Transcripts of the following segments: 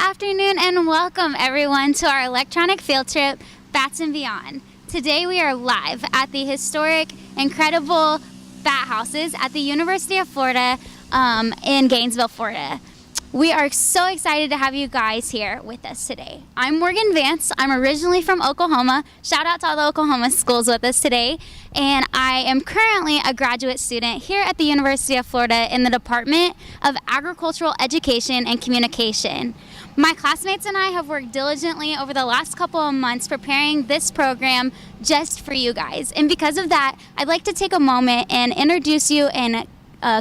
afternoon and welcome everyone to our electronic field trip, Bats and Beyond. Today we are live at the historic, incredible bat houses at the University of Florida in Gainesville, Florida. We are so excited to have you guys here with us today. I'm Morgan Vance. I'm originally from Oklahoma. Shout out to all the Oklahoma schools with us today. And I am currently a graduate student here at the University of Florida in the Department of Agricultural Education and Communication. My classmates and I have worked diligently over the last couple of months preparing this program just for you guys. And because of that, I'd like to take a moment and introduce you and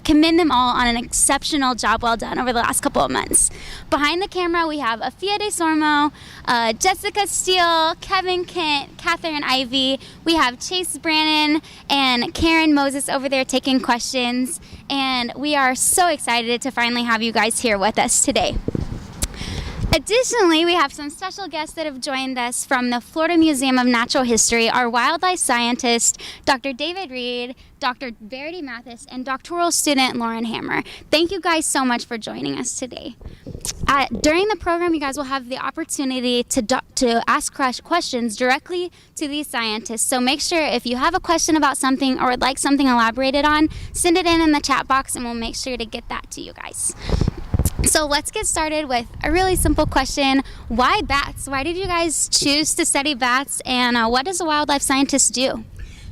commend them all on an exceptional job well done over the last couple of months. Behind the camera, we have Afia De Sormo, Jessica Steele, Kevin Kent, Catherine Ivy. We have Chase Brannon and Karen Moses over there taking questions. And we are so excited to finally have you guys here with us today. Additionally, we have some special guests that have joined us from the Florida Museum of Natural History, our wildlife scientist, Dr. David Reed, Dr. Verity Mathis, and doctoral student Lauren Hammer. Thank you guys so much for joining us today. During the program, you guys will have the opportunity to ask questions directly to these scientists. So make sure if you have a question about something or would like something elaborated on, send it in the chat box and we'll make sure to get that to you guys. So let's get started with a really simple question. Why bats? Why did you guys choose to study bats, and what does a wildlife scientist do?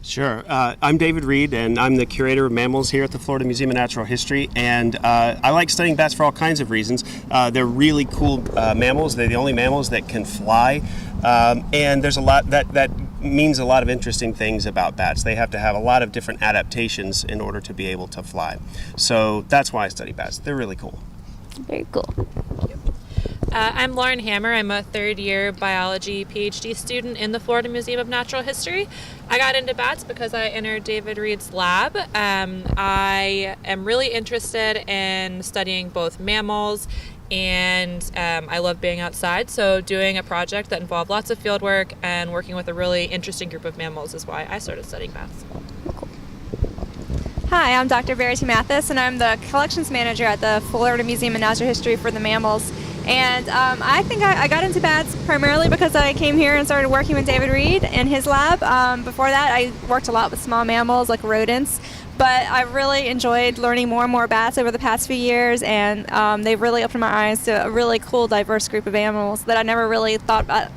Sure. I'm David Reed, and I'm the Curator of Mammals here at the Florida Museum of Natural History, and I like studying bats for all kinds of reasons. They're really cool mammals. They're the only mammals that can fly, and there's a lot that means a lot of interesting things about bats. They have to have a lot of different adaptations in order to be able to fly. So that's why I study bats. They're really cool. Very cool. I'm Lauren Hammer. I'm a third-year biology PhD student in the Florida Museum of Natural History. I got into bats because I entered David Reed's lab. I am really interested in studying both mammals and I love being outside, so doing a project that involved lots of field work and working with a really interesting group of mammals is why I started studying bats. Hi, I'm Dr. Verity Mathis, and I'm the collections manager at the Florida Museum of Natural History for the mammals. And I think I got into bats primarily because I came here and started working with David Reed in his lab. Before that, I worked a lot with small mammals like rodents, but I really enjoyed learning more and more bats over the past few years, and they've really opened my eyes to a really cool, diverse group of animals that I never really thought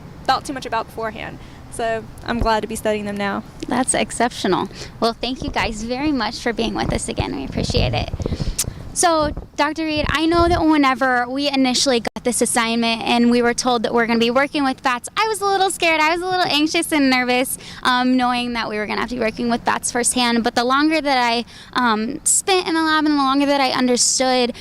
too much about beforehand. So I'm glad to be studying them now. That's exceptional. Well, thank you guys very much for being with us again. We appreciate it. So, Dr. Reed, I know that whenever we initially got this assignment and we were told that we're going to be working with bats, I was a little scared. I was a little anxious and nervous knowing that we were going to have to be working with bats firsthand. But the longer that I spent in the lab and the longer that I understood,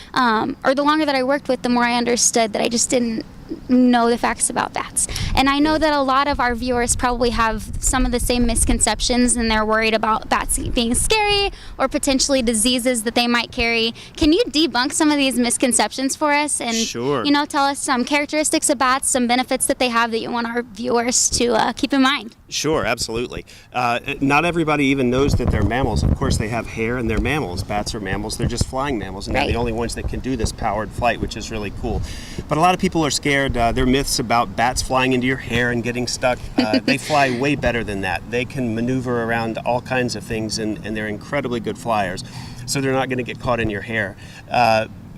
or the longer that I worked with, the more I understood that I just didn't know the facts about bats. And I know that a lot of our viewers probably have some of the same misconceptions, and they're worried about bats being scary or potentially diseases that they might carry. Can you debunk some of these misconceptions for us and Sure. Tell us some characteristics of bats, some benefits that they have that you want our viewers to keep in mind? Sure, absolutely. Not everybody even knows that they're mammals. Of course, they have hair and they're mammals. Bats are mammals. They're just flying mammals, and Right. they're the only ones that can do this powered flight, which is really cool. But a lot of people are scared. There are myths about bats flying into your hair and getting stuck. They fly way better than that. They can maneuver around all kinds of things, and they're incredibly good flyers. So they're not going to get caught in your hair.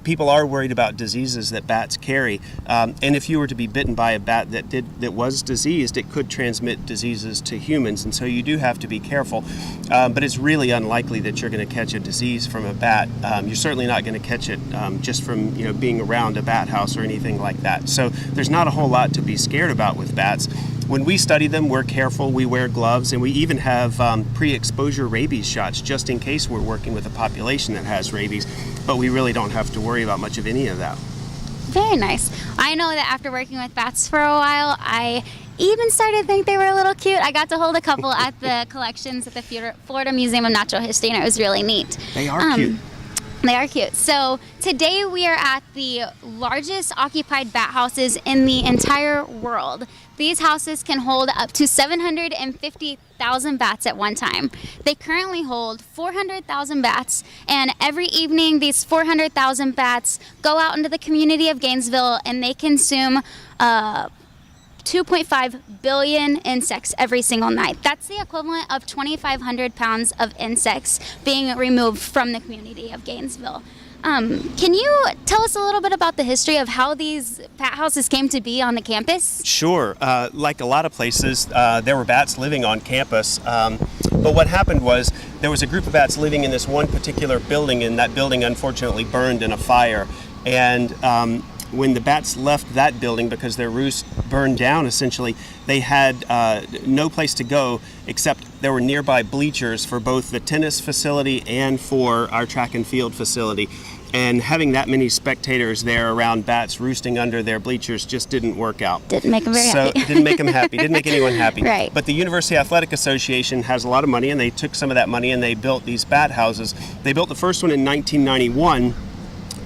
People are worried about diseases that bats carry, and if you were to be bitten by a bat that was diseased, it could transmit diseases to humans, and so you do have to be careful. But it's really unlikely that you're going to catch a disease from a bat. You're certainly not going to catch it just from being around a bat house or anything like that. So there's not a whole lot to be scared about with bats. When we study them, we're careful, we wear gloves, and we even have pre-exposure rabies shots just in case we're working with a population that has rabies, but we really don't have to worry about much of any of that. Very nice. I know that after working with bats for a while, I even started to think they were a little cute. I got to hold a couple at the collections at the Florida Museum of Natural History, and it was really neat. They are cute. They are cute. So today we are at the largest occupied bat houses in the entire world. These houses can hold up to 750,000 bats at one time. They currently hold 400,000 bats, and every evening these 400,000 bats go out into the community of Gainesville and they consume 2.5 billion insects every single night. That's the equivalent of 2,500 pounds of insects being removed from the community of Gainesville. Can you tell us a little bit about the history of how these bat houses came to be on the campus? Sure. Like a lot of places, there were bats living on campus. But what happened was there was a group of bats living in this one particular building, and that building unfortunately burned in a fire. And when the bats left that building because their roost burned down, essentially, they had no place to go except there were nearby bleachers for both the tennis facility and for our track and field facility. And having that many spectators there around bats roosting under their bleachers just didn't work out. Didn't make them very happy. Didn't make them happy. Didn't make anyone happy. Right. But the University Athletic Association has a lot of money, and they took some of that money and they built these bat houses. They built the first one in 1991.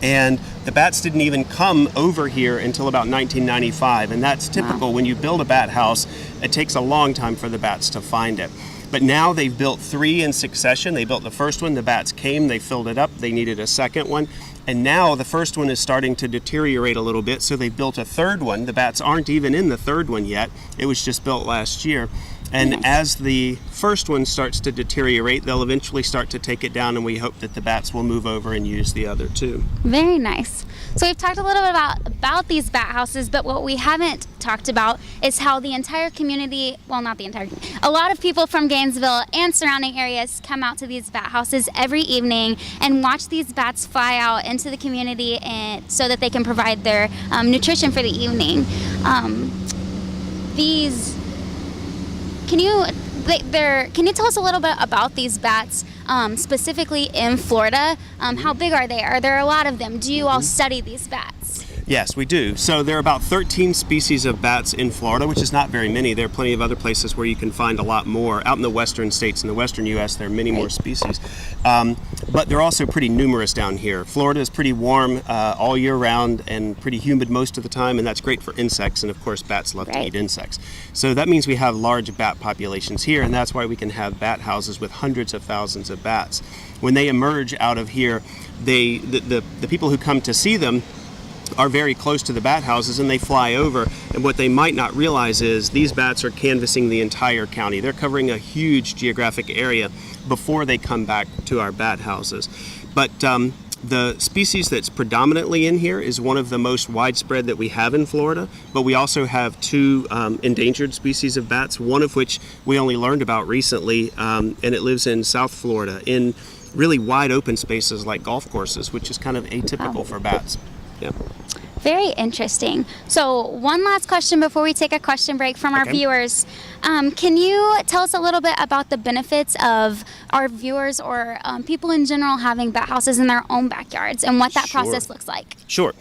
And the bats didn't even come over here until about 1995. And that's typical. Wow. When you build a bat house, it takes a long time for the bats to find it. But now they've built 3 in succession. They built the first one, the bats came, they filled it up, they needed a second one. And now the first one is starting to deteriorate a little bit, so they've built a third one. The bats aren't even in the third one yet. It was just built last year. And Nice. as the first one starts to deteriorate, they'll eventually start to take it down, and we hope that the bats will move over and use the other 2. Very nice. So we've talked a little bit about these bat houses, but what we haven't talked about is how the entire community, well, not the entire, a lot of people from Gainesville and surrounding areas come out to these bat houses every evening and watch these bats fly out into the community, and so that they can provide their nutrition for the evening. Can you tell us a little bit about these bats, specifically in Florida? How big are they? Are there a lot of them? Do you all study these bats? Yes, we do. So there are about 13 species of bats in Florida, which is not very many. There are plenty of other places where you can find a lot more. Out in the western states, in the western U.S., there are many more species. But they're also pretty numerous down here. Florida is pretty warm all year round and pretty humid most of the time, and that's great for insects. And of course, bats love to eat insects. So that means we have large bat populations here, and that's why we can have bat houses with hundreds of thousands of bats. When they emerge out of here, the people who come to see them are very close to the bat houses, and they fly over, and what they might not realize is these bats are canvassing the entire county. They're covering a huge geographic area before they come back to our bat houses. But the species that's predominantly in here is one of the most widespread that we have in Florida, but we also have 2 endangered species of bats, one of which we only learned about recently, and it lives in South Florida in really wide open spaces like golf courses, which is kind of atypical for bats. Yeah. Very interesting. So one last question before we take a question break from our viewers. Can you tell us a little bit about the benefits of our viewers or people in general having bat houses in their own backyards and what that process looks like? Sure.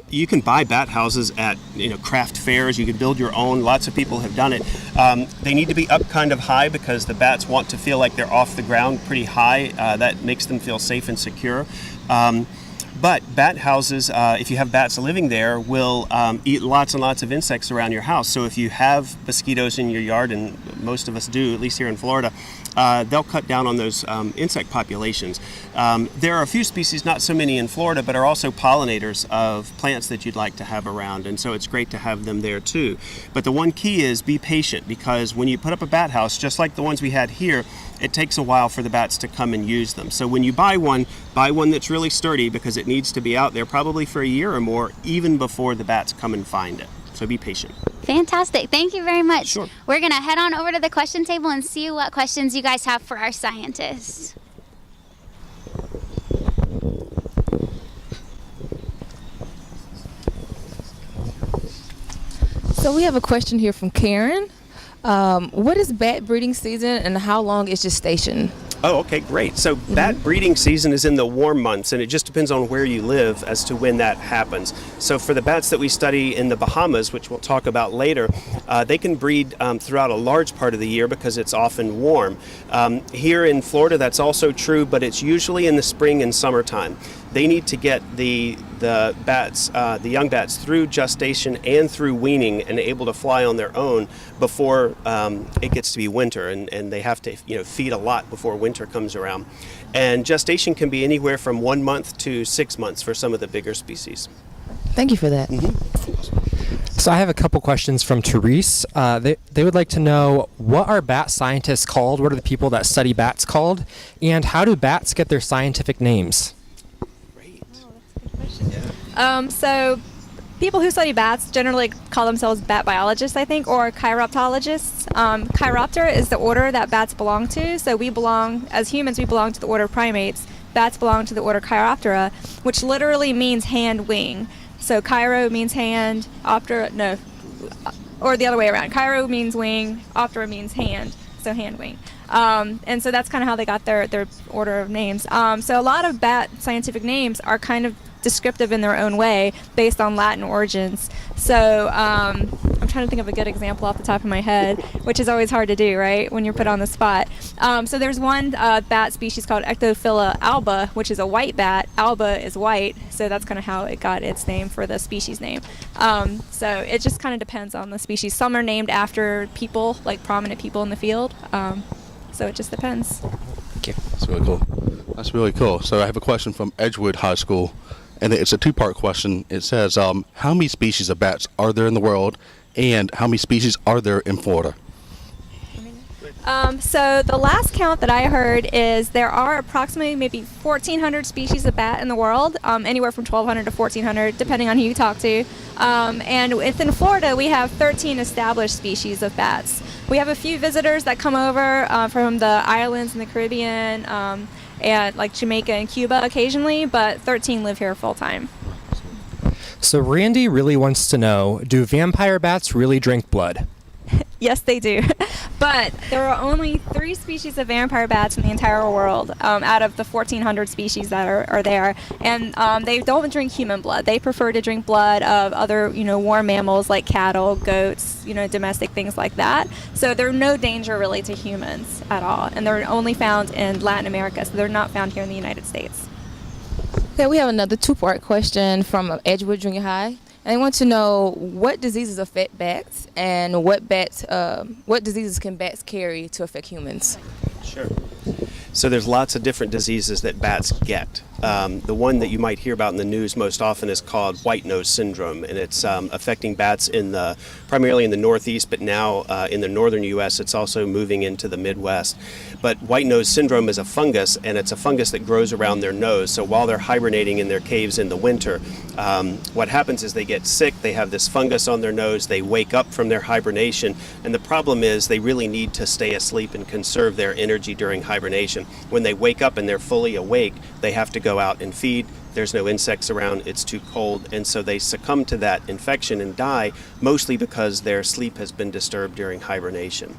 You can buy bat houses at craft fairs. You can build your own. Lots of people have done it. They need to be up kind of high because the bats want to feel like they're off the ground pretty high. That makes them feel safe and secure. But bat houses, if you have bats living there, will eat lots and lots of insects around your house. So if you have mosquitoes in your yard, and most of us do, at least here in Florida, they'll cut down on those insect populations. There are a few species, not so many in Florida, but are also pollinators of plants that you'd like to have around, and so it's great to have them there too. But the one key is be patient, because when you put up a bat house, just like the ones we had here, it takes a while for the bats to come and use them. So when you buy one that's really sturdy, because it needs to be out there probably for a year or more, even before the bats come and find it. So be patient. Fantastic. Thank you very much. Sure. We're going to head on over to the question table and see what questions you guys have for our scientists. So we have a question here from Karen. What is bat breeding season and how long is gestation? Oh, okay, great. So bat breeding season is in the warm months, and it just depends on where you live as to when that happens. So for the bats that we study in the Bahamas, which we'll talk about later, they can breed throughout a large part of the year because it's often warm. Here in Florida, that's also true, but it's usually in the spring and summertime. They need to get the bats, the young bats, through gestation and through weaning and able to fly on their own before it gets to be winter, and they have to feed a lot before winter comes around. And gestation can be anywhere from 1 month to 6 months for some of the bigger species. Thank you for that. So I have a couple questions from Therese. They would like to know, what are bat scientists called? What are the people that study bats called? And how do bats get their scientific names? So people who study bats generally call themselves bat biologists, I think, or chiroptologists. Chiroptera is the order that bats belong to. So as humans, we belong to the order primates. Bats belong to the order Chiroptera, which literally means hand wing. So chiro means hand, optera, no, or the other way around. Chiro means wing, optera means hand, so hand wing. And so that's kind of how they got their order of names. So a lot of bat scientific names are kind of descriptive in their own way based on Latin origins. So I'm trying to think of a good example off the top of my head, which is always hard to do, right, when you're put on the spot. So there's one bat species called Ectophila alba, which is a white bat. Alba is white, so that's kind of how it got its name for the species name. So it just kind of depends on the species. Some are named after people, like prominent people in the field. So it just depends. Thank you. That's really cool. So I have a question from Edgewood High School, and it's a two-part question. It says, how many species of bats are there in the world, and how many species are there in Florida? So the last count that I heard is there are approximately maybe 1,400 species of bat in the world, anywhere from 1,200 to 1,400, depending on who you talk to. And within Florida, we have 13 established species of bats. We have a few visitors that come over from the islands in the Caribbean, and like Jamaica and Cuba occasionally, but 13 live here full time. So Randy really wants to know, do vampire bats really drink blood? Yes, they do. But there are only 3 species of vampire bats in the entire world out of the 1,400 species that are there. And they don't drink human blood. They prefer to drink blood of other, warm mammals like cattle, goats, domestic things like that. So they're no danger really to humans at all. And they're only found in Latin America, so they're not found here in the United States. Okay, we have another two-part question from Edgewood Junior High. And they want to know what diseases affect bats and what diseases can bats carry to affect humans. Sure. So there's lots of different diseases that bats get. The one that you might hear about in the news most often is called white nose syndrome, and it's affecting bats primarily in the Northeast, but now in the northern U.S. it's also moving into the Midwest. But white nose syndrome is a fungus, and it's a fungus that grows around their nose. So while they're hibernating in their caves in the winter, what happens is they get sick, they have this fungus on their nose, they wake up from their hibernation, and the problem is they really need to stay asleep and conserve their energy during hibernation. When they wake up and they're fully awake, they have to go out and feed. There's no insects around, it's too cold, and so they succumb to that infection and die, mostly because their sleep has been disturbed during hibernation.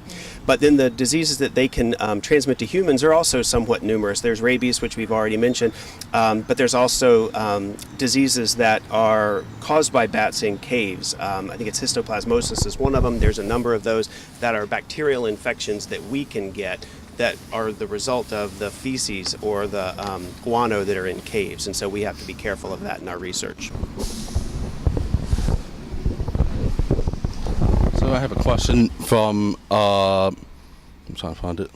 But then the diseases that they can transmit to humans are also somewhat numerous. There's rabies, which we've already mentioned, but there's also diseases that are caused by bats in caves. I think it's histoplasmosis is one of them. There's a number of those that are bacterial infections that we can get that are the result of the feces or the guano that are in caves, and so we have to be careful of that in our research. So I have a question from, I'm trying to find it,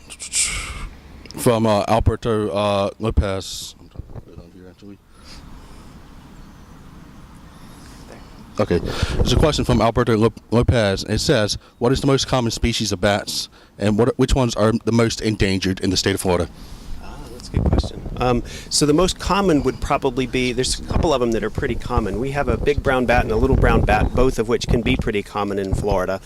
from Alberto Lopez. I'm trying to put it on here actually. Okay, there's a question from Alberto Lopez. It says, what is the most common species of bats, and which ones are the most endangered in the state of Florida? That's a good question. So the most common would probably be, there's a couple of them that are pretty common. We have a big brown bat and a little brown bat, both of which can be pretty common in Florida.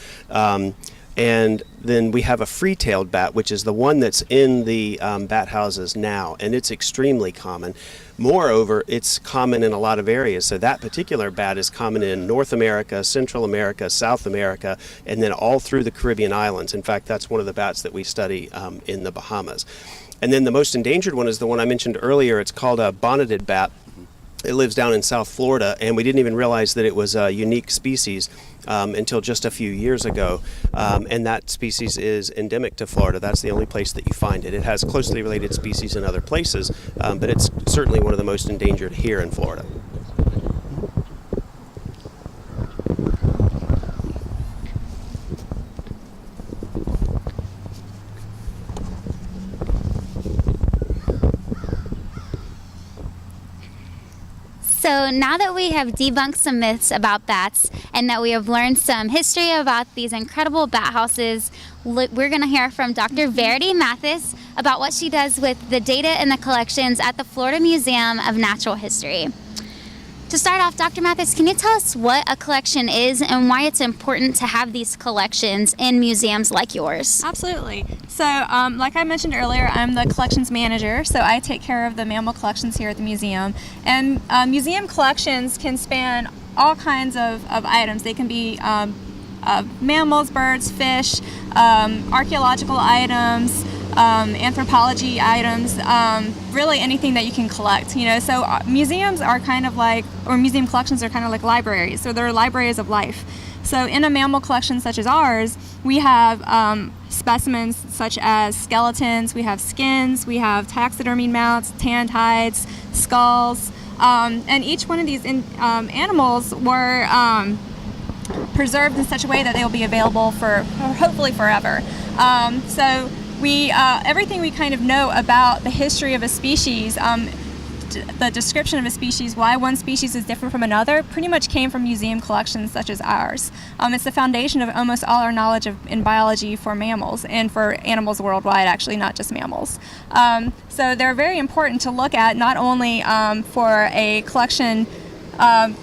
And then we have a free-tailed bat, which is the one that's in the bat houses now, and it's extremely common. Moreover, it's common in a lot of areas. So that particular bat is common in North America, Central America, South America, and then all through the Caribbean islands. In fact, that's one of the bats that we study in the Bahamas. And then the most endangered one is the one I mentioned earlier. It's called a bonneted bat. It lives down in South Florida, and we didn't even realize that it was a unique species until just a few years ago. And that species is endemic to Florida. That's the only place that you find it. It has closely related species in other places, but it's certainly one of the most endangered here in Florida. So now that we have debunked some myths about bats and that we have learned some history about these incredible bat houses, we're going to hear from Dr. Verity Mathis about what she does with the data and the collections at the Florida Museum of Natural History. To start off, Dr. Mathis, can you tell us what a collection is and why it's important to have these collections in museums like yours? Absolutely. So, like I mentioned earlier, I'm the collections manager, so I take care of the mammal collections here at the museum. And museum collections can span all kinds of items. They can be mammals, birds, fish, archaeological items, anthropology items, really anything that you can collect, so museums are kind of like, or museum collections are kind of like libraries, so they're libraries of life. So in a mammal collection such as ours, we have specimens such as skeletons, we have skins, we have taxidermied mounts, tanned hides, skulls, and each one of these animals were preserved in such a way that they will be available for hopefully forever. So everything we kind of know about the history of a species, the description of a species, why one species is different from another, pretty much came from museum collections such as ours. It's the foundation of almost all our knowledge in biology for mammals and for animals worldwide, actually, not just mammals. So they're very important to look at, not only for a collection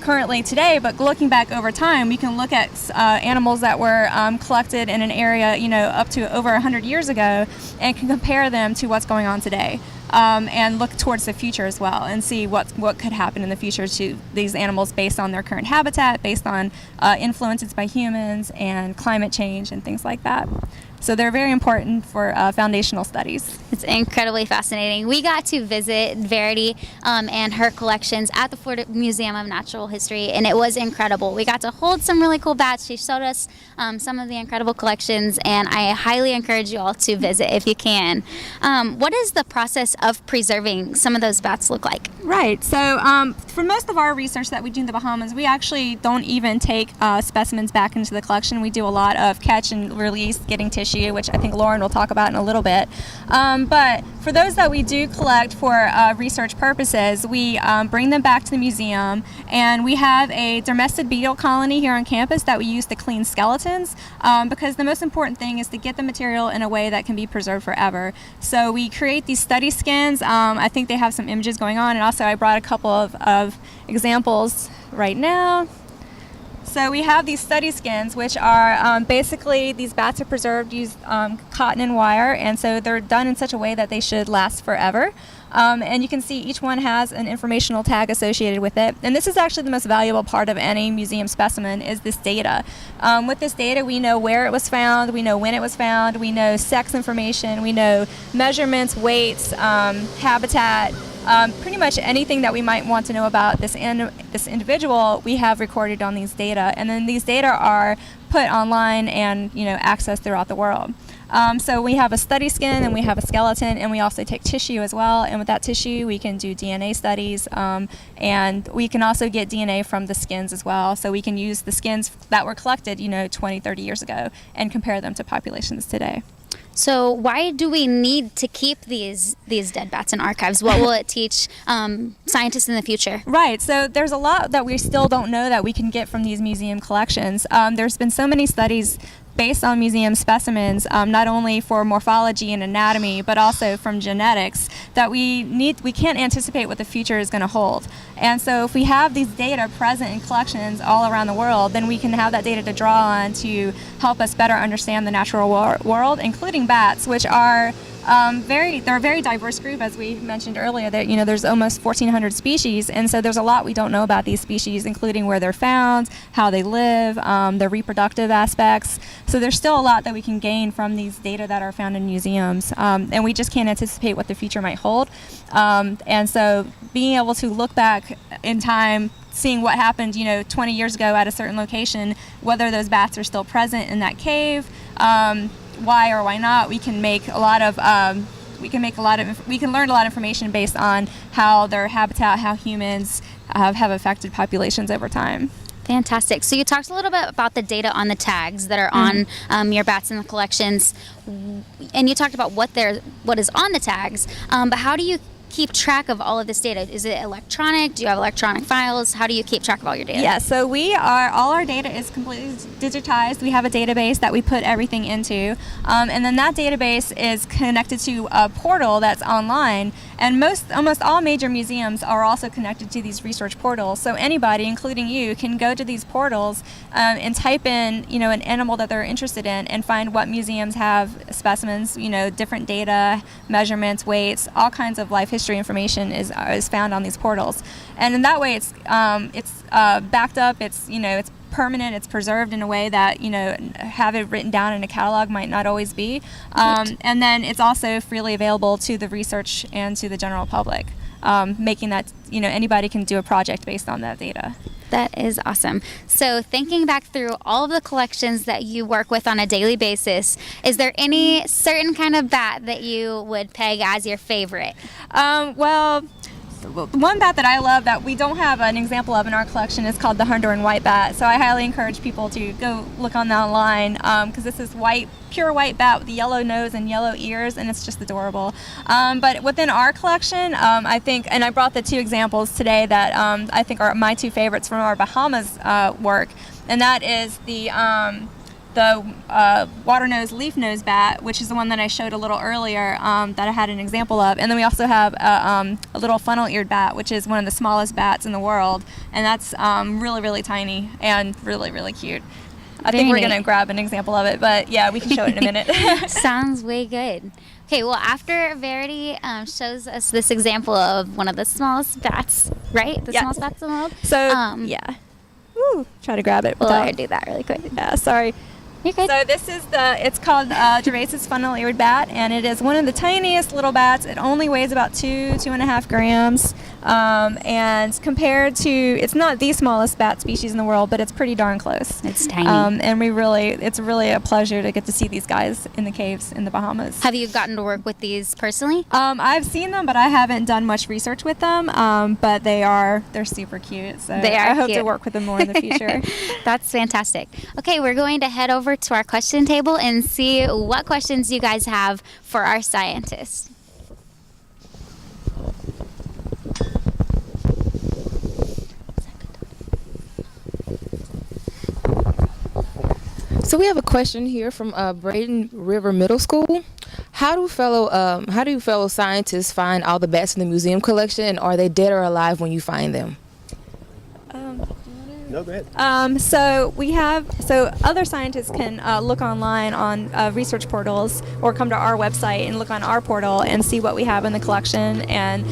currently today, but looking back over time, we can look at animals that were collected in an area, up to over 100 years ago, and can compare them to what's going on today, and look towards the future as well, and see what could happen in the future to these animals based on their current habitat, based on influences by humans and climate change and things like that. So they're very important for foundational studies. It's incredibly fascinating. We got to visit Verity and her collections at the Florida Museum of Natural History, and it was incredible. We got to hold some really cool bats. She showed us some of the incredible collections, and I highly encourage you all to visit if you can. What does the process of preserving some of those bats look like? Right. So for most of our research that we do in the Bahamas, we actually don't even take specimens back into the collection. We do a lot of catch and release, getting tissue, which I think Lauren will talk about in a little bit. But for those that we do collect for research purposes, we bring them back to the museum, and we have a domestic beetle colony here on campus that we use to clean skeletons, because the most important thing is to get the material in a way that can be preserved forever. So we create these study skins. I think they have some images going on, and also I brought a couple of examples right now. So we have these study skins, which are basically, these bats are preserved, use cotton and wire, and so they're done in such a way that they should last forever. And you can see each one has an informational tag associated with it. And this is actually the most valuable part of any museum specimen, is this data. With this data, we know where it was found, we know when it was found, we know sex information, we know measurements, weights, habitat, pretty much anything that we might want to know about this individual, we have recorded on these data. And then these data are put online and accessed throughout the world. So we have a study skin, and we have a skeleton, and we also take tissue as well. And with that tissue, we can do DNA studies, and we can also get DNA from the skins as well. So we can use the skins that were collected, 20, 30 years ago, and compare them to populations today. So why do we need to keep these dead bats in archives? What will it teach scientists in the future? Right. So there's a lot that we still don't know that we can get from these museum collections. There's been so many studies based on museum specimens, not only for morphology and anatomy, but also from genetics, that we can't anticipate what the future is going to hold. And so if we have these data present in collections all around the world, then we can have that data to draw on to help us better understand the natural world, including bats, which are they're a very diverse group, as we mentioned earlier. That there's almost 1,400 species, and so there's a lot we don't know about these species, including where they're found, how they live, their reproductive aspects. So there's still a lot that we can gain from these data that are found in museums, and we just can't anticipate what the future might hold. And so being able to look back in time, seeing what happened 20 years ago at a certain location, whether those bats are still present in that cave, why or why not, we can learn a lot of information based on how their habitat, how humans have affected populations over time. Fantastic. So you talked a little bit about the data on the tags that are on your bats in the collections, and you talked about what is on the tags, but how do you keep track of all of this data? Is it electronic? Do you have electronic files? How do you keep track of all your data? Yeah, so all our data is completely digitized. We have a database that we put everything into, and then that database is connected to a portal that's online, and almost all major museums are also connected to these research portals. So anybody, including you, can go to these portals and type in an animal that they're interested in and find what museums have specimens, different data, measurements, weights, all kinds of life history information is found on these portals, and in that way it's backed up. It's permanent. It's preserved in a way that have it written down in a catalog might not always be, and then it's also freely available to the research and to the general public, making that anybody can do a project based on that data. That is awesome. So thinking back through all of the collections that you work with on a daily basis, is there any certain kind of bat that you would peg as your favorite? Well, one bat that I love that we don't have an example of in our collection is called the Honduran white bat. So I highly encourage people to go look on that online, because this is pure white bat with the yellow nose and yellow ears, and it's just adorable. But within our collection, I think, and I brought the two examples today that I think are my two favorites from our Bahamas work, and that is the water-nosed leaf-nosed bat, which is the one that I showed a little earlier, that I had an example of. And then we also have a little funnel-eared bat, which is one of the smallest bats in the world, and that's really, really tiny and really, really cute. I think we're going to grab an example of it, but yeah, we can show it in a minute. Sounds way good. Okay, well, after Verity shows us this example of one of the smallest bats, right? The smallest bats in the world. So, yeah. Ooh, try to grab it. Well, I do that really quick. Yeah, sorry. You're good. So this is it's called Gervais's funnel-eared bat, and it is one of the tiniest little bats. It only weighs about 2.5 grams, and compared to, it's not the smallest bat species in the world, but it's pretty darn close. It's tiny. And it's really a pleasure to get to see these guys in the caves in the Bahamas. Have you gotten to work with these personally? I've seen them, but I haven't done much research with them. But they're super cute. So I hope to work with them more in the future. That's fantastic. Okay, we're going to head over to our question table and see what questions you guys have for our scientists. So we have a question here from Braden River Middle School. How do fellow scientists find all the bats in the museum collection, and are they dead or alive when you find them? No, go ahead. So other scientists can look online on research portals, or come to our website and look on our portal and see what we have in the collection. And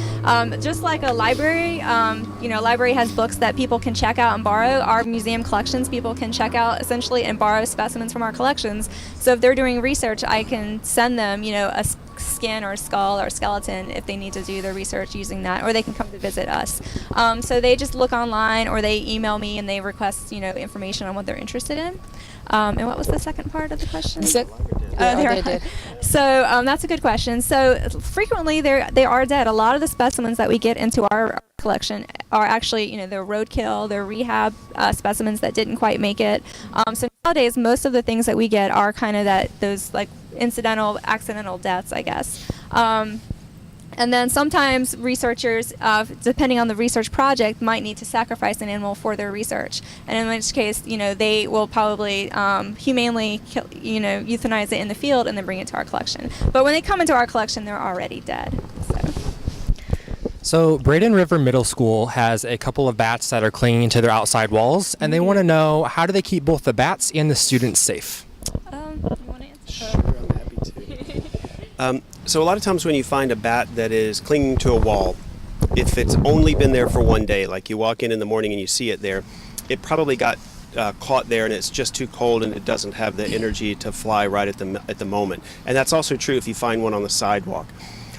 just like a library, a library has books that people can check out and borrow. Our museum collections, people can check out essentially and borrow specimens from our collections. So if they're doing research, I can send them, a skin or skull or skeleton if they need to do their research using that, or they can come to visit us. So they just look online, or they email me and they request information on what they're interested in. And what was the second part of the question? They did. So that's a good question. So frequently they are dead. A lot of the specimens that we get into our collection are actually they're roadkill, they're rehab specimens that didn't quite make it. So nowadays most of the things that we get are kind of those like incidental, accidental deaths, I guess. And then sometimes researchers, depending on the research project, might need to sacrifice an animal for their research, and in which case, they will probably humanely kill, euthanize it in the field and then bring it to our collection. But when they come into our collection, they're already dead. So Braden River Middle School has a couple of bats that are clinging to their outside walls, and they want to know, how do they keep both the bats and the students safe? You want to answer? Sure, I'm happy to. So a lot of times when you find a bat that is clinging to a wall, if it's only been there for one day, like you walk in the morning and you see it there, it probably got caught there and it's just too cold and it doesn't have the energy to fly right at the moment. And that's also true if you find one on the sidewalk.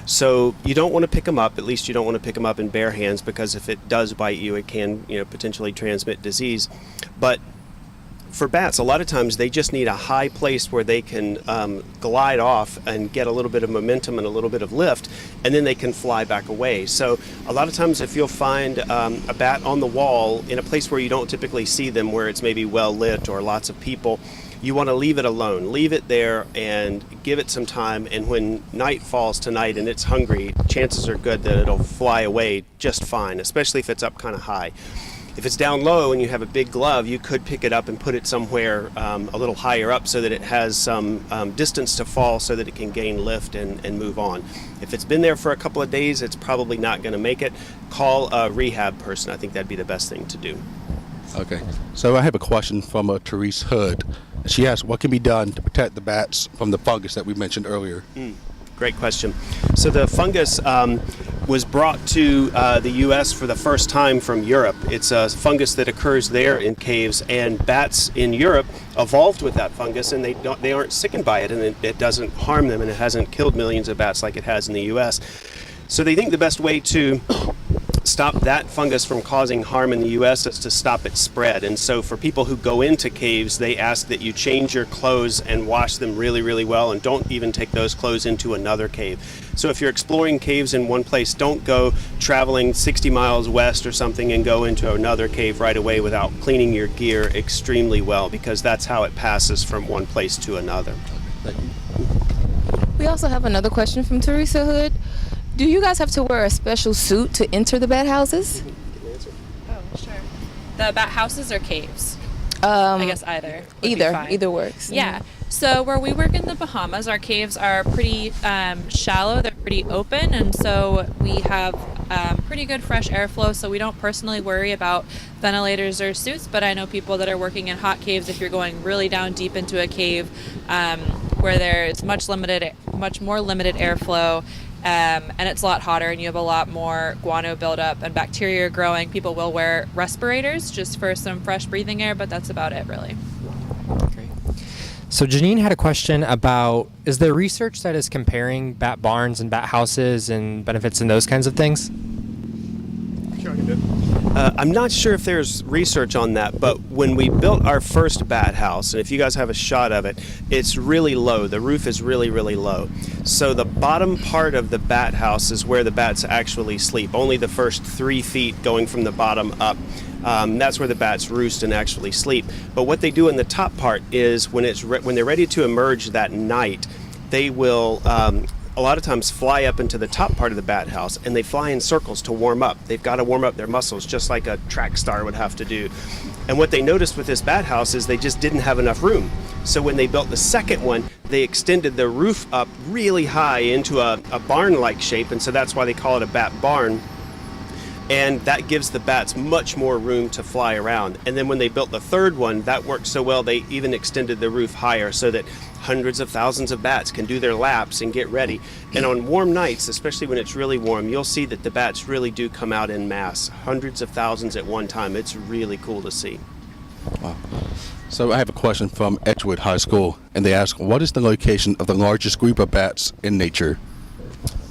So you don't want to pick them up. At least you don't want to pick them up in bare hands, because if it does bite you, it can, potentially transmit disease. But for bats, a lot of times they just need a high place where they can glide off and get a little bit of momentum and a little bit of lift, and then they can fly back away. So a lot of times if you'll find a bat on the wall in a place where you don't typically see them, where it's maybe well lit or lots of people, you want to leave it alone. Leave it there and give it some time, and when night falls tonight and it's hungry, chances are good that it'll fly away just fine, especially if it's up kind of high. If it's down low and you have a big glove, you could pick it up and put it somewhere a little higher up so that it has some distance to fall so that it can gain lift and move on. If it's been there for a couple of days, it's probably not going to make it. Call a rehab person. I think that'd be the best thing to do. Okay. So I have a question from Therese Hood. She asked, what can be done to protect the bats from the fungus that we mentioned earlier? Great question. So the fungus was brought to the U.S. for the first time from Europe. It's a fungus that occurs there in caves, and bats in Europe evolved with that fungus, and they aren't sickened by it, and it doesn't harm them, and it hasn't killed millions of bats like it has in the U.S. So they think the best way to stop that fungus from causing harm in the U.S. is to stop its spread. And so for people who go into caves, they ask that you change your clothes and wash them really, really well, and don't even take those clothes into another cave. So if you're exploring caves in one place, don't go traveling 60 miles west or something and go into another cave right away without cleaning your gear extremely well, because that's how it passes from one place to another. Thank you. We also have another question from Teresa Hood. Do you guys have to wear a special suit to enter the bat houses? Oh, sure. The bat houses or caves? I guess either. Either works. Yeah. So where we work in the Bahamas, our caves are pretty shallow. They're pretty open, and so we have pretty good fresh airflow. So we don't personally worry about ventilators or suits. But I know people that are working in hot caves. If you're going really down deep into a cave where there's much more limited airflow. And it's a lot hotter and you have a lot more guano buildup and bacteria growing. People will wear respirators just for some fresh breathing air, but that's about it, really. Great. So Janine had a question about, is there research that is comparing bat barns and bat houses and benefits and those kinds of things? Sure, I can do it. I'm not sure if there's research on that, but when we built our first bat house, and if you guys have a shot of it, it's really low. The roof is really, really low. So the bottom part of the bat house is where the bats actually sleep. Only the first 3 feet going from the bottom up. That's where the bats roost and actually sleep. But what they do in the top part is when they're ready to emerge that night, they will a lot of times fly up into the top part of the bat house, and they fly in circles to warm up. They've got to warm up their muscles just like a track star would have to do. And what they noticed with this bat house is they just didn't have enough room. So when they built the second one, they extended the roof up really high into a barn-like shape, and so that's why they call it a bat barn. And that gives the bats much more room to fly around. And then when they built the third one, that worked so well they even extended the roof higher so that hundreds of thousands of bats can do their laps and get ready. And on warm nights, especially when it's really warm, you'll see that the bats really do come out en masse, hundreds of thousands at one time. It's really cool to see. Wow. So I have a question from Edgewood High School, and they ask, what is the location of the largest group of bats in nature?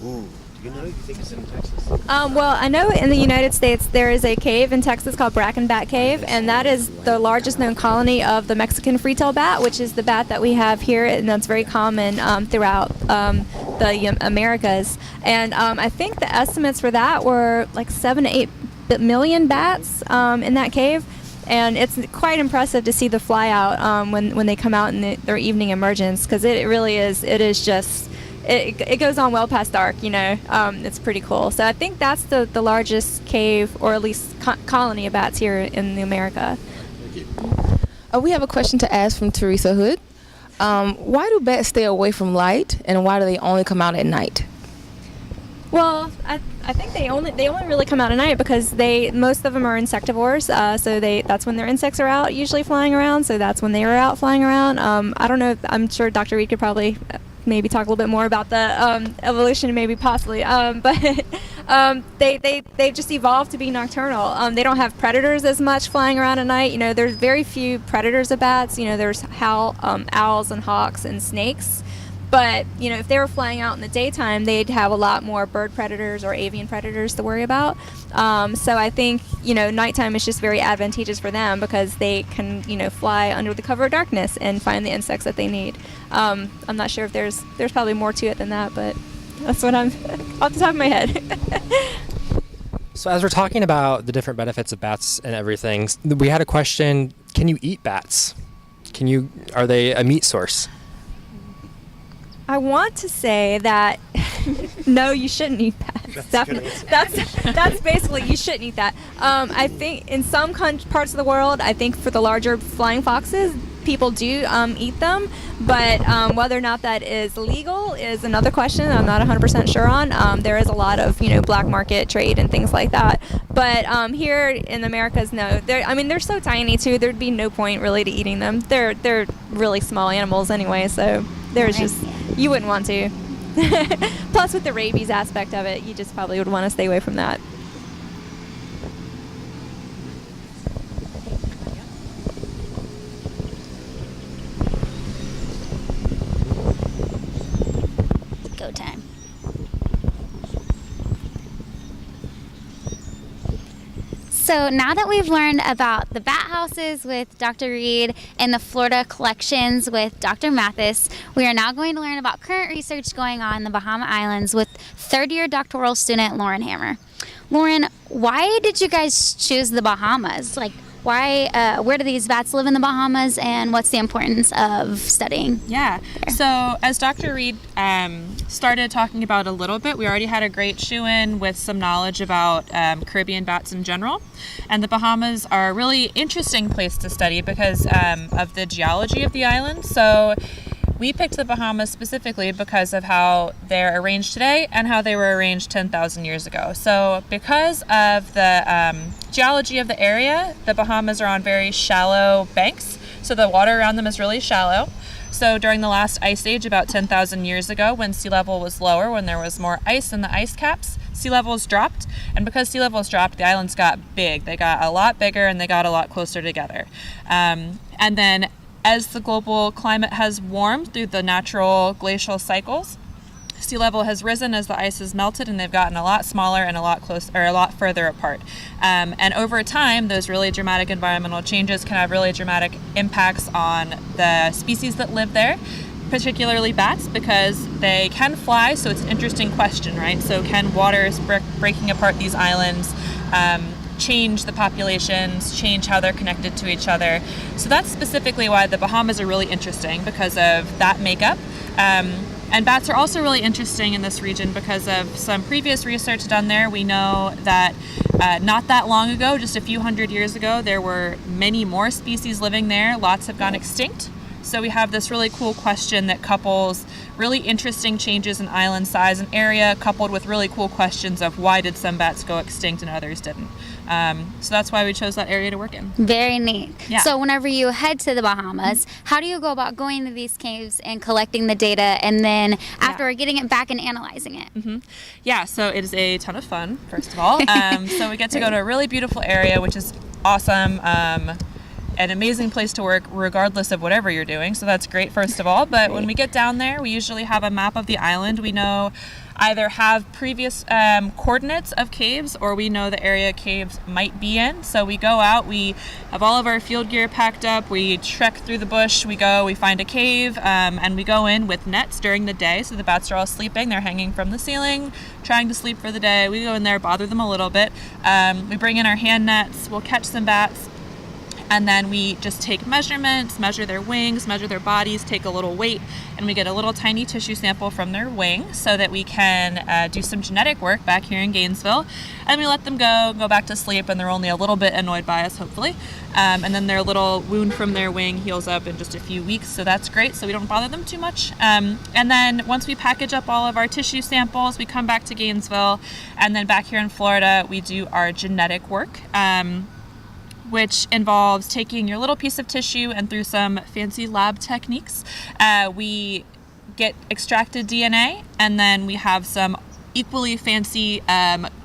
Ooh, do you know? You think it's in Texas? Well, I know in the United States there is a cave in Texas called Bracken Bat Cave, and that is the largest known colony of the Mexican free-tailed bat, which is the bat that we have here, and that's very common throughout the Americas. And I think the estimates for that were like 7 to 8 million bats in that cave. And it's quite impressive to see the fly out when they come out in their evening emergence, because it really is. It is just. It goes on well past dark, It's pretty cool. So I think that's the largest cave, or at least colony of bats here in America. Thank you. We have a question to ask from Teresa Hood. Why do bats stay away from light, and why do they only come out at night? Well, I think they only really come out at night because most of them are insectivores. So that's when their insects are out, usually flying around. So that's when they are out flying around. I don't know. I'm sure Dr. Reed could probably maybe talk a little bit more about the evolution, maybe possibly. But they just evolved to be nocturnal. They don't have predators as much flying around at night. There's very few predators of bats. There's owls and hawks and snakes. But, if they were flying out in the daytime, they'd have a lot more bird predators or avian predators to worry about. So I think, nighttime is just very advantageous for them because they can, fly under the cover of darkness and find the insects that they need. I'm not sure if there's probably more to it than that, but that's what I'm off the top of my head. So as we're talking about the different benefits of bats and everything, we had a question, can you eat bats? Are they a meat source? I want to say that no, you shouldn't eat that. Definitely, that's basically you shouldn't eat that. I think in some parts of the world, I think for the larger flying foxes, people do eat them, but whether or not that is legal is another question. I'm not 100% sure on. There is a lot of black market trade and things like that. But here in the Americas, no. They're so tiny too. There'd be no point really to eating them. They're really small animals anyway, so you wouldn't want to. Plus, with the rabies aspect of it, you just probably would want to stay away from that. Go time. So now that we've learned about the bat houses with Dr. Reed and the Florida collections with Dr. Mathis, we are now going to learn about current research going on in the Bahama Islands with third-year doctoral student Lauren Hammer. Lauren, why did you guys choose the Bahamas? Where do these bats live in the Bahamas, and what's the importance of studying? Yeah, so as Dr. Reed started talking about a little bit, we already had a great shoe-in with some knowledge about Caribbean bats in general. And the Bahamas are a really interesting place to study because of the geology of the island. So we picked the Bahamas specifically because of how they're arranged today and how they were arranged 10,000 years ago. So because of the geology of the area, the Bahamas are on very shallow banks, so the water around them is really shallow. So during the last ice age, about 10,000 years ago, when sea level was lower, when there was more ice in the ice caps, sea levels dropped. And because sea levels dropped, the islands got big. They got a lot bigger and they got a lot closer together. And then as the global climate has warmed through the natural glacial cycles, sea level has risen as the ice has melted, and they've gotten a lot smaller and a lot further apart. And over time, those really dramatic environmental changes can have really dramatic impacts on the species that live there, particularly bats, because they can fly. So it's an interesting question, right? So can waters breaking apart these islands change the populations, change how they're connected to each other? So that's specifically why the Bahamas are really interesting, because of that makeup. And bats are also really interesting in this region because of some previous research done there. We know that not that long ago, just a few hundred years ago, there were many more species living there. Lots have gone extinct. So we have this really cool question that couples really interesting changes in island size and area coupled with really cool questions of why did some bats go extinct and others didn't. So that's why we chose that area to work in. Very neat. Yeah. So whenever you head to the Bahamas, how do you go about going to these caves and collecting the data and then afterward getting it back and analyzing it? Mm-hmm. Yeah, so it is a ton of fun, first of all. So we get to go to a really beautiful area, which is awesome. An amazing place to work regardless of whatever you're doing, so that's great, first of all. But when we get down there, we usually have a map of the island. We know either have previous coordinates of caves, or we know the area caves might be in. So we go out, we have all of our field gear packed up, we trek through the bush, we find a cave, and we go in with nets during the day. So the bats are all sleeping, they're hanging from the ceiling, trying to sleep for the day. We go in there, bother them a little bit. We bring in our hand nets, we'll catch some bats, and then we just take measurements, measure their wings, measure their bodies, take a little weight, and we get a little tiny tissue sample from their wing so that we can do some genetic work back here in Gainesville. And we let them go back to sleep, and they're only a little bit annoyed by us, hopefully. And then their little wound from their wing heals up in just a few weeks, so that's great, so we don't bother them too much. And then once we package up all of our tissue samples, we come back to Gainesville, and then back here in Florida, we do our genetic work. Which involves taking your little piece of tissue and through some fancy lab techniques, we get extracted DNA, and then we have some equally fancy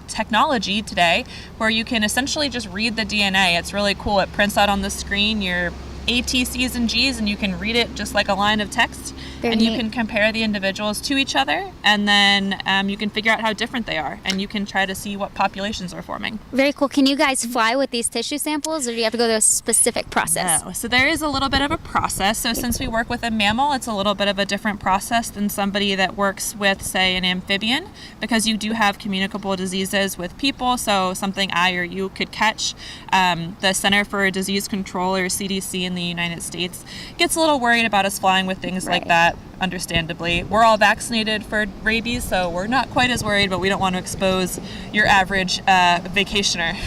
technology today where you can essentially just read the DNA. It's really cool. It prints out on the screen your A, T, C's, and G's, and you can read it just like a line of text. Very and you neat. can compare the individuals to each other, and then you can figure out how different they are, and you can try to see what populations are forming. Very cool. Can you guys fly with these tissue samples, or do you have to go through a specific process? No. So there is a little bit of a process. So since we work with a mammal, it's a little bit of a different process than somebody that works with, say, an amphibian, because you do have communicable diseases with people. So something I or you could catch. The Center for Disease Control, or CDC, in the United States gets a little worried about us flying with things like that. Understandably, we're all vaccinated for rabies, so we're not quite as worried, but we don't want to expose your average vacationer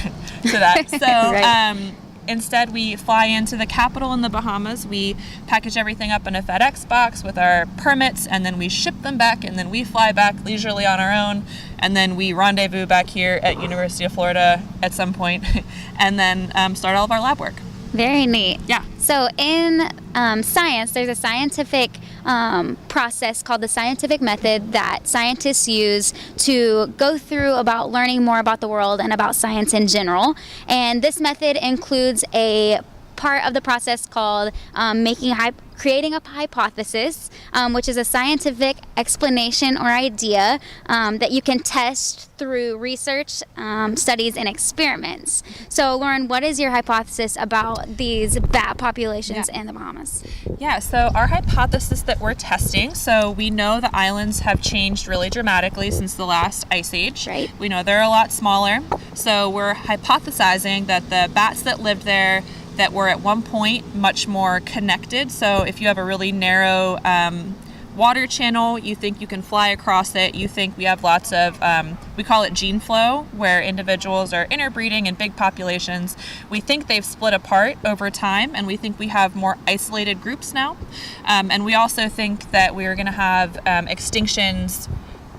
to that. So Right. instead, we fly into the capital in the Bahamas. We package everything up in a FedEx box with our permits, and then we ship them back, and then we fly back leisurely on our own, and then we rendezvous back here at University of Florida at some point, and then start all of our lab work. Very neat. Yeah. So in science, there's a scientific process called the scientific method that scientists use to go through about learning more about the world and about science in general. And this method includes a part of the process called creating a hypothesis, which is a scientific explanation or idea that you can test through research, studies, and experiments. So, Lauren, what is your hypothesis about these bat populations in the Bahamas? Yeah, so our hypothesis that we're testing, so we know the islands have changed really dramatically since the last ice age. Right. We know they're a lot smaller. So we're hypothesizing that the bats that lived there that were at one point much more connected. So if you have a really narrow water channel, you think you can fly across it. You think we have lots of, we call it gene flow, where individuals are interbreeding in big populations. We think they've split apart over time, and we think we have more isolated groups now. And we also think that we're going to have extinctions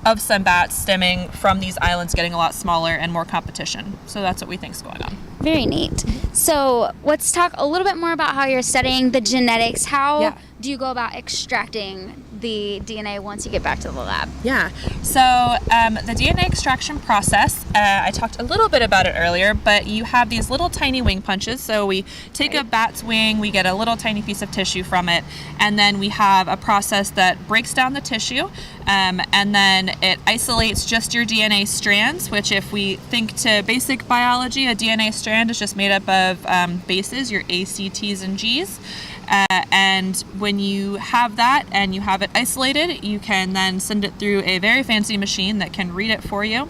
of some bats stemming from these islands getting a lot smaller and more competition. So that's what we think is going on. Very neat. So let's talk a little bit more about how you're studying the genetics. How do you go about extracting the DNA once you get back to the lab? Yeah. So the DNA extraction process, I talked a little bit about it earlier, but you have these little tiny wing punches. So we take a bat's wing, we get a little tiny piece of tissue from it, and then we have a process that breaks down the tissue, and then it isolates just your DNA strands, which if we think to basic biology, a DNA strand is just made up of bases, your A, C, T's, and G's. And when you have that and you have it isolated, you can then send it through a very fancy machine that can read it for you.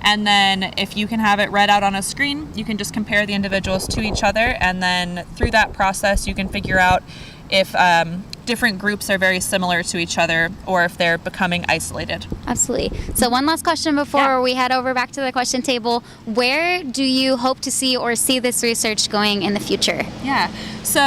And then if you can have it read out on a screen, you can just compare the individuals to each other. And then through that process, you can figure out if different groups are very similar to each other or if they're becoming isolated. Absolutely. So one last question before we head over back to the question table. Where do you hope to see or see this research going in the future? Yeah. So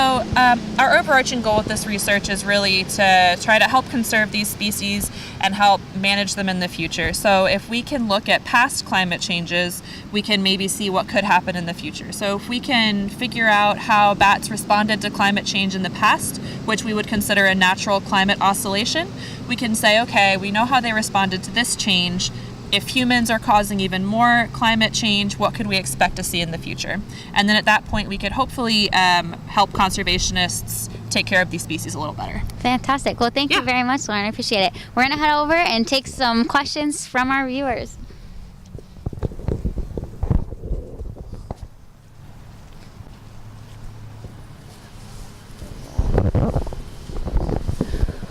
our overarching goal with this research is really to try to help conserve these species and help manage them in the future. So if we can look at past climate changes, we can maybe see what could happen in the future. So if we can figure out how bats responded to climate change in the past, which we would consider a natural climate oscillation, we can say, okay, we know how they responded to this change. If humans are causing even more climate change, what could we expect to see in the future? And then at that point, we could hopefully help conservationists take care of these species a little better. Fantastic. Well, thank you very much, Lauren. I appreciate it. We're going to head over and take some questions from our viewers.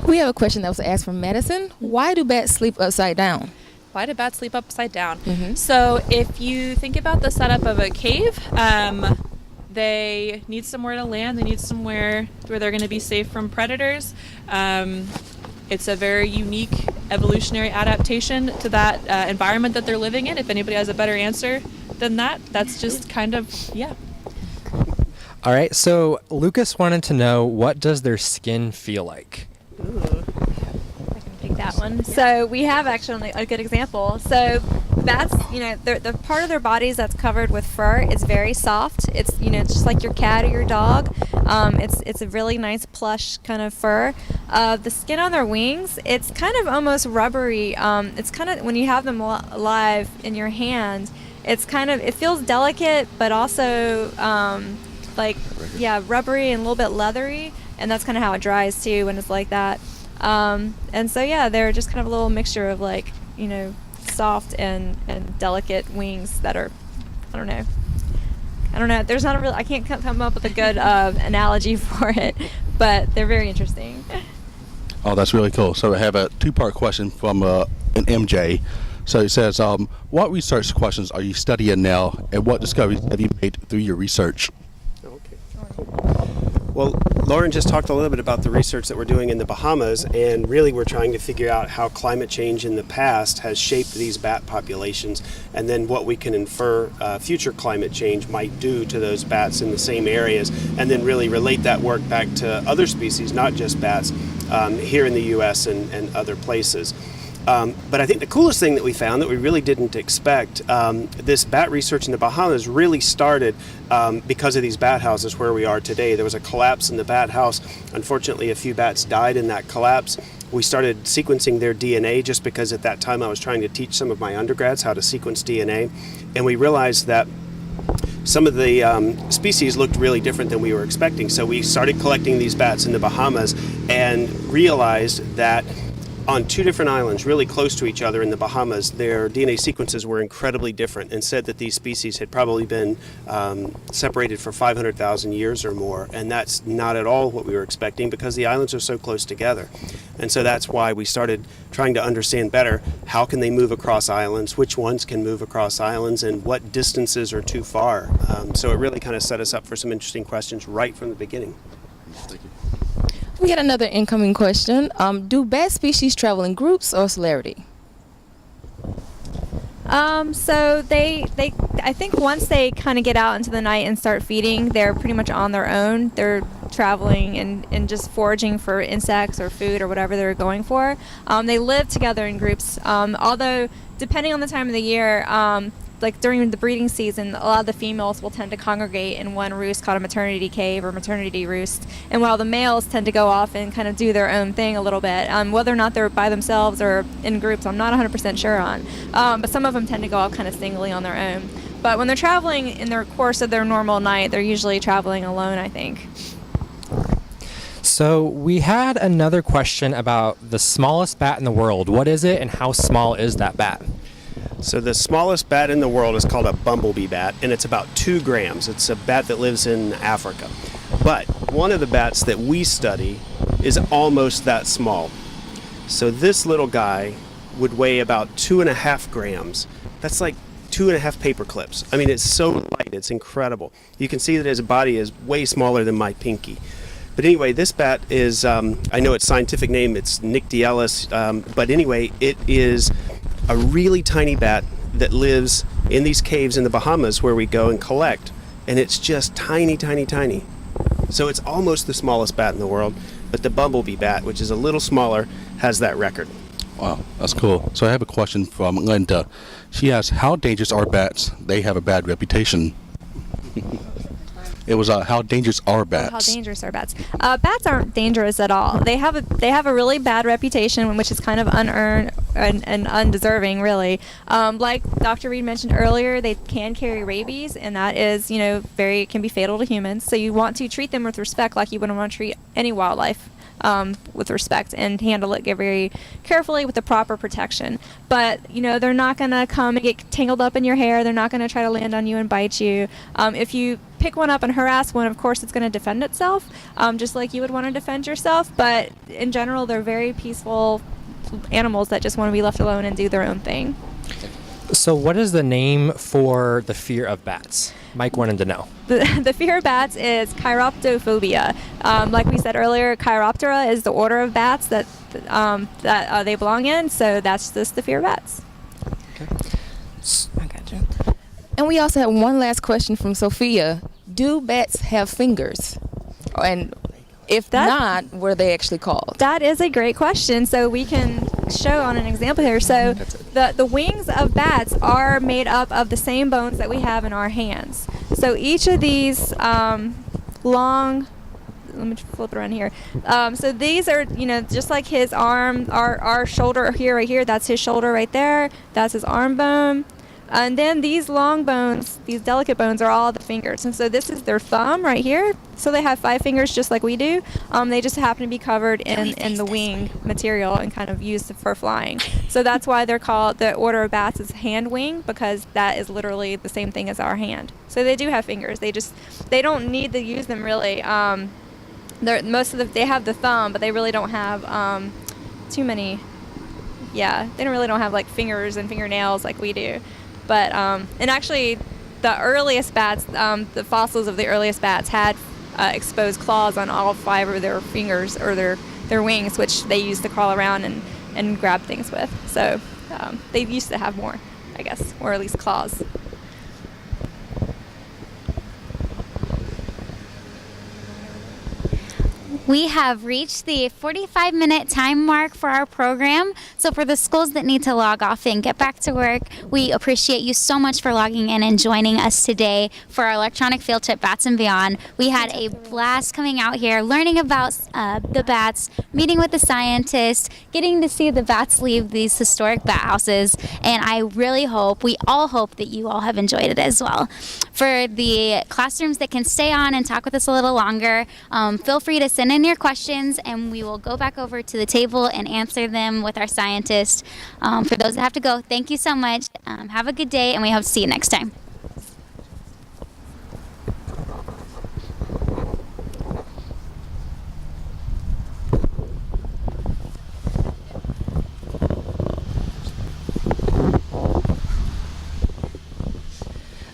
We have a question that was asked from Madison. Why do bats sleep upside down? Why do bats sleep upside down? So if you think about the setup of a cave, they need somewhere to land. They need somewhere where they're going to be safe from predators. It's a very unique evolutionary adaptation to that environment that they're living in. If anybody has a better answer than that, that's just kind of, All right, so Lucas wanted to know, what does their skin feel like? Ooh. I can take that one. So we have actually a good example. So bats, the part of their bodies that's covered with fur is very soft. It's, it's just like your cat or your dog. It's a really nice plush kind of fur. The skin on their wings, it's kind of almost rubbery. It's kind of, when you have them alive in your hand, it feels delicate, but also rubbery and a little bit leathery. And that's kind of how it dries too when it's like that. And so, they're just kind of a little mixture of soft and delicate wings that are, I don't know. There's not a real, I can't come up with a good analogy for it, but they're very interesting. Oh, that's really cool. So I have a two-part question from an MJ. So it says, what research questions are you studying now, and what discoveries have you made through your research? Okay, cool. Well, Lauren just talked a little bit about the research that we're doing in the Bahamas, and really we're trying to figure out how climate change in the past has shaped these bat populations, and then what we can infer future climate change might do to those bats in the same areas, and then really relate that work back to other species, not just bats, here in the U.S. and other places. But I think the coolest thing that we found that we really didn't expect, this bat research in the Bahamas really started because of these bat houses where we are today. There was a collapse in the bat house. Unfortunately, a few bats died in that collapse. We started sequencing their DNA just because at that time I was trying to teach some of my undergrads how to sequence DNA. And we realized that some of the species looked really different than we were expecting. So we started collecting these bats in the Bahamas and realized that on two different islands really close to each other in the Bahamas, their DNA sequences were incredibly different, and said that these species had probably been separated for 500,000 years or more, and that's not at all what we were expecting because the islands are so close together. And so that's why we started trying to understand better how can they move across islands, which ones can move across islands, and what distances are too far. So it really kind of set us up for some interesting questions right from the beginning. Thank you. We got another incoming question. Do bat species travel in groups or celerity? So they I think once they kind of get out into the night and start feeding, they're pretty much on their own. They're traveling and just foraging for insects or food or whatever they're going for. They live together in groups, although depending on the time of the year, like during the breeding season, a lot of the females will tend to congregate in one roost called a maternity cave or maternity roost, and while the males tend to go off and kind of do their own thing a little bit. Whether or not they're by themselves or in groups, I'm not 100% sure on, but some of them tend to go off kind of singly on their own. But when they're traveling in their course of their normal night, they're usually traveling alone, I think. So we had another question about the smallest bat in the world. What is it, and how small is that bat? So the smallest bat in the world is called a bumblebee bat, and it's about 2 grams. It's a bat that lives in Africa. But one of the bats that we study is almost that small. So this little guy would weigh about 2.5 grams. That's like 2.5 paper clips. I mean, it's so light, it's incredible. You can see that his body is way smaller than my pinky. But anyway, this bat is, I know its scientific name, it's Nyctialis, but anyway, it is a really tiny bat that lives in these caves in the Bahamas where we go and collect, and it's just tiny, tiny, tiny. So it's almost the smallest bat in the world, but the bumblebee bat, which is a little smaller, has that record. Wow, that's cool. So I have a question from Linda. She asks, how dangerous are bats? They have a bad reputation. It was how dangerous are bats? How dangerous are bats? Bats aren't dangerous at all. They have a really bad reputation, which is kind of unearned and undeserving, really. Like Dr. Reed mentioned earlier, they can carry rabies, and that is, can be fatal to humans. So you want to treat them with respect, like you would want to treat any wildlife. With respect, and handle it very carefully with the proper protection. But they're not going to come and get tangled up in your hair. They're not going to try to land on you and bite you. If you pick one up and harass one, of course it's going to defend itself, just like you would want to defend yourself. But in general, they're very peaceful animals that just want to be left alone and do their own thing. So what is the name for the fear of bats? Mike wanted to know. The fear of bats is chiroptophobia. Like we said earlier, Chiroptera is the order of bats that they belong in, so that's just the fear of bats. Okay. I got you. And we also have one last question from Sophia. Do bats have fingers? And if not, what are they actually called? That is a great question. So we can show on an example here. So the wings of bats are made up of the same bones that we have in our hands. So each of these long, let me flip it around here. So these are, just like his arm, our shoulder here, right here, that's his shoulder right there. That's his arm bone. And then these long bones, these delicate bones, are all the fingers. And so this is their thumb right here. So they have 5 fingers just like we do. They just happen to be covered in the wing material and kind of used for flying. So that's why they're called, the order of bats is hand wing, because that is literally the same thing as our hand. So they do have fingers. They don't need to use them really. They have the thumb, but they really don't have too many. Yeah, they really don't have like fingers and fingernails like we do. But and actually, the earliest bats, the fossils of the earliest bats had exposed claws on all 5 of their fingers or their wings, which they used to crawl around and grab things with. So they used to have more, I guess, or at least claws. We have reached the 45-minute time mark for our program. So for the schools that need to log off and get back to work, we appreciate you so much for logging in and joining us today for our electronic field trip, Bats and Beyond. We had a blast coming out here, learning about the bats, meeting with the scientists, getting to see the bats leave these historic bat houses. And I really hope, we all hope, that you all have enjoyed it as well. For the classrooms that can stay on and talk with us a little longer, feel free to send in your questions and we will go back over to the table and answer them with our scientists. For those that have to go, thank you so much. Have a good day, and we hope to see you next time.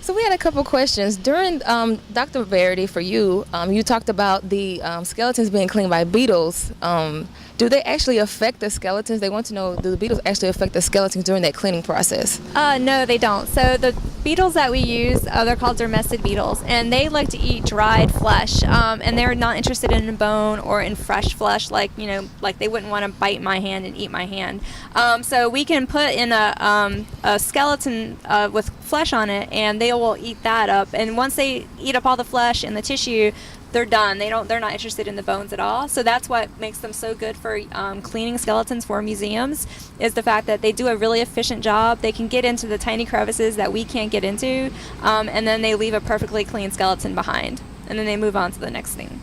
So we had a couple questions. During Dr. Verity, for you, you talked about the skeletons being cleaned by beetles. Do they actually affect the skeletons? They want to know, do the beetles actually affect the skeletons during that cleaning process? No, they don't. So the beetles that we use, they're called dermestid beetles, and they like to eat dried flesh, and they're not interested in bone or in fresh flesh, like they wouldn't want to bite my hand and eat my hand. So we can put in a skeleton with flesh on it, and they will eat that up. And once they eat up all the flesh and the tissue, they're done. They're not interested in the bones at all. So that's what makes them so good for cleaning skeletons for museums, is the fact that they do a really efficient job. They can get into the tiny crevices that we can't get into, and then they leave a perfectly clean skeleton behind, and then they move on to the next thing.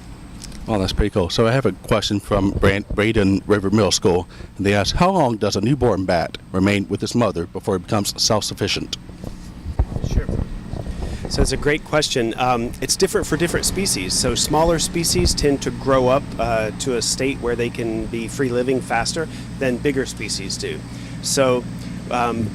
Oh, that's pretty cool. So I have a question from Braden River Middle School, and they ask, how long does a newborn bat remain with its mother before it becomes self-sufficient? Sure. So it's a great question. It's different for different species. So smaller species tend to grow up to a state where they can be free living faster than bigger species do. So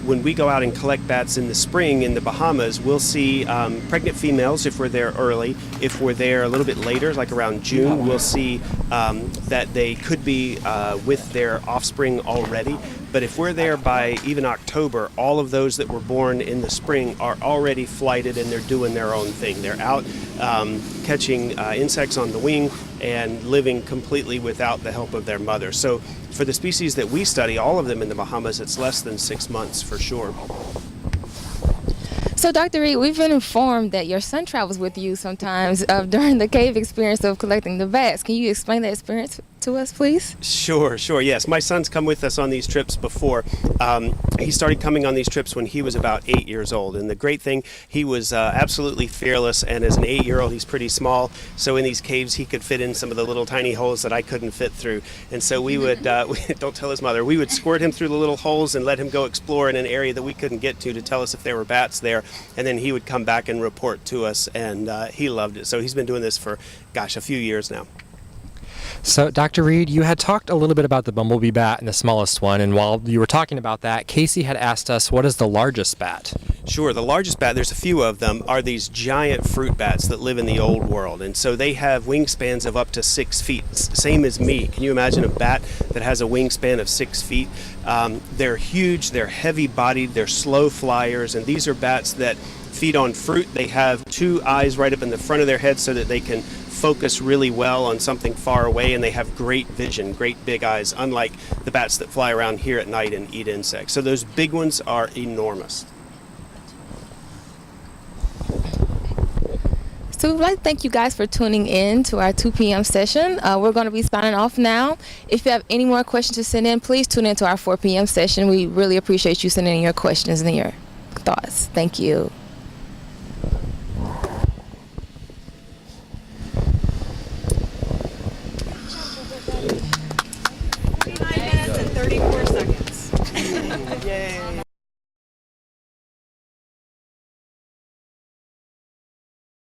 when we go out and collect bats in the spring in the Bahamas, we'll see pregnant females if we're there early. If we're there a little bit later, like around June, we'll see that they could be with their offspring already. But if we're there by even October, all of those that were born in the spring are already flighted and they're doing their own thing. They're out catching insects on the wing and living completely without the help of their mother. So for the species that we study, all of them in the Bahamas, it's less than 6 months for sure. So Dr. Reed, we've been informed that your son travels with you sometimes during the cave experience of collecting the bats. Can you explain that experience to us, please? Sure, yes. My son's come with us on these trips before. He started coming on these trips when he was about 8 years old. And the great thing, he was absolutely fearless. And as an 8-year-old, he's pretty small. So in these caves, he could fit in some of the little tiny holes that I couldn't fit through. And so we would, don't tell his mother, we would squirt him through the little holes and let him go explore in an area that we couldn't get to tell us if there were bats there. And then he would come back and report to us. And he loved it. So he's been doing this for, a few years now. So, Dr. Reed, you had talked a little bit about the bumblebee bat and the smallest one, and while you were talking about that, Casey had asked us, what is the largest bat? Sure, the largest bat, there's a few of them, are these giant fruit bats that live in the old world, and so they have wingspans of up to 6 feet, same as me. Can you imagine a bat that has a wingspan of 6 feet? They're huge, they're heavy-bodied, they're slow flyers, and these are bats that feed on fruit, they have two eyes right up in the front of their head so that they can focus really well on something far away, and they have great vision, great big eyes, unlike the bats that fly around here at night and eat insects. So those big ones are enormous. So we'd like to thank you guys for tuning in to our 2 p.m. session. We're going to be signing off now. If you have any more questions to send in, please tune in to our 4 p.m. session. We really appreciate you sending in your questions and your thoughts. Thank you.